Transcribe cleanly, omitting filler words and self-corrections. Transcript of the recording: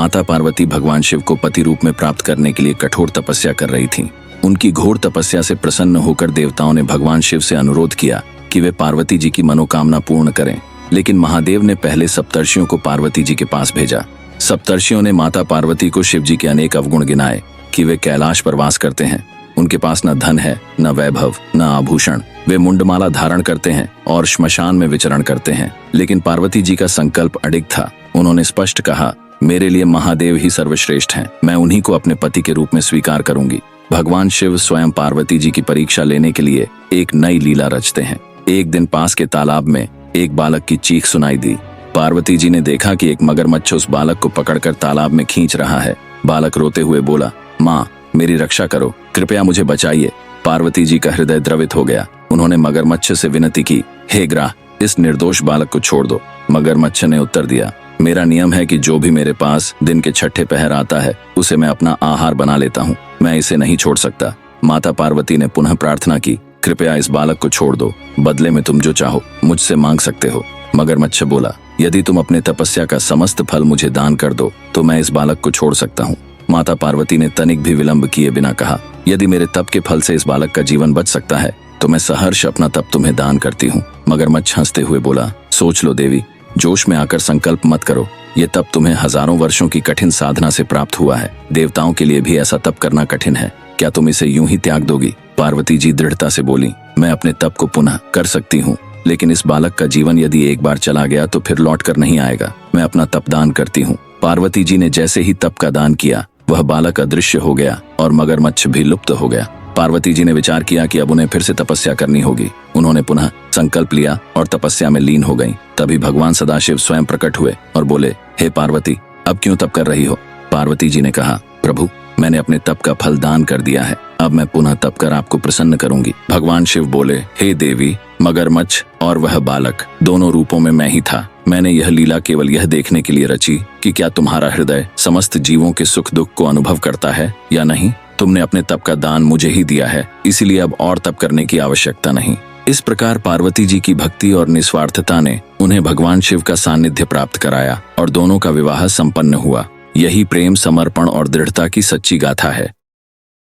माता पार्वती भगवान शिव को पति रूप में प्राप्त करने के लिए कठोर तपस्या कर रही थीं। उनकी घोर तपस्या से प्रसन्न होकर देवताओं ने भगवान शिव से अनुरोध किया कि वे पार्वती जी की मनोकामना पूर्ण करें, लेकिन महादेव ने पहले सप्तर्षियों को पार्वती जी के पास भेजा। सप्तर्षियों ने माता पार्वती को शिव जी के अनेक अवगुण गिनाए कि वे कैलाश पर वास करते हैं, उनके पास न धन है, न वैभव, न आभूषण, वे मुंडमाला धारण करते हैं और श्मशान में विचरण करते हैं। लेकिन पार्वती जी का संकल्प अडिग था। उन्होंने स्पष्ट कहा, मेरे लिए महादेव ही सर्वश्रेष्ठ हैं, मैं उन्हीं को अपने पति के रूप में स्वीकार करूंगी। भगवान शिव स्वयं पार्वती जी की परीक्षा लेने के लिए एक नई लीला रचते हैं। एक दिन पास के तालाब में एक बालक की चीख सुनाई दी। पार्वती जी ने देखा कि एक मगरमच्छ उस बालक को पकड़कर तालाब में खींच रहा है। बालक रोते हुए बोला, माँ, मेरी रक्षा करो, कृपया मुझे बचाइए। पार्वती जी का हृदय द्रवित हो गया। उन्होंने मगरमच्छ से विनती की, हे ग्राह, इस निर्दोष बालक को छोड़ दो। मगरमच्छ ने उत्तर दिया, मेरा नियम है कि जो भी मेरे पास दिन के छठे पहर आता है उसे मैं अपना आहार बना लेता हूँ, मैं इसे नहीं छोड़ सकता। माता पार्वती ने पुनः प्रार्थना की, कृपया इस बालक को छोड़ दो, बदले में तुम जो चाहो मुझसे मांग सकते हो। मगरमच्छ बोला, यदि तुम अपने तपस्या का समस्त फल मुझे दान कर दो तो मैं इस बालक को छोड़ सकता हूँ। माता पार्वती ने तनिक भी विलंब किए बिना कहा, यदि मेरे तप के फल से इस बालक का जीवन बच सकता है तो मैं सहर्ष अपना तप तुम्हें दान करती हूँ। मगरमच्छ हंसते हुए बोला, सोच लो देवी, जोश में आकर संकल्प मत करो, ये तप तुम्हें हजारों वर्षों की कठिन साधना से प्राप्त हुआ है। देवताओं के लिए भी ऐसा तप करना कठिन है, क्या तुम इसे यूं ही त्याग दोगी? पार्वती जी दृढ़ता से बोली, मैं अपने तप को पुनः कर सकती हूँ, लेकिन इस बालक का जीवन यदि एक बार चला गया तो फिर लौट कर नहीं आएगा। मैं अपना तप दान करती हूँ। पार्वती जी ने जैसे ही तप का दान किया, वह बालक अदृश्य हो गया और मगरमच्छ भी लुप्त हो गया। पार्वती जी ने विचार किया कि अब उन्हें फिर से तपस्या करनी होगी। उन्होंने पुनः संकल्प लिया और तपस्या में लीन हो गईं। तभी भगवान सदाशिव स्वयं प्रकट हुए और बोले, हे पार्वती, अब क्यों तप कर रही हो? पार्वती जी ने कहा, प्रभु, मैंने अपने तप का फल दान कर दिया है, अब मैं पुनः तप कर आपको प्रसन्न करूंगी। भगवान शिव बोले, हे देवी, मगरमच्छ और वह बालक, दोनों रूपों में मैं ही था। मैंने यह लीला केवल यह देखने के लिए रची कि क्या तुम्हारा हृदय समस्त जीवों के सुख दुख को अनुभव करता है या नहीं। तुमने अपने तप का दान मुझे ही दिया है, इसीलिए अब और तप करने की आवश्यकता नहीं। इस प्रकार पार्वती जी की भक्ति और निस्वार्थता ने उन्हें भगवान शिव का सानिध्य प्राप्त कराया और दोनों का विवाह संपन्न हुआ। यही प्रेम, समर्पण और दृढ़ता की सच्ची गाथा है।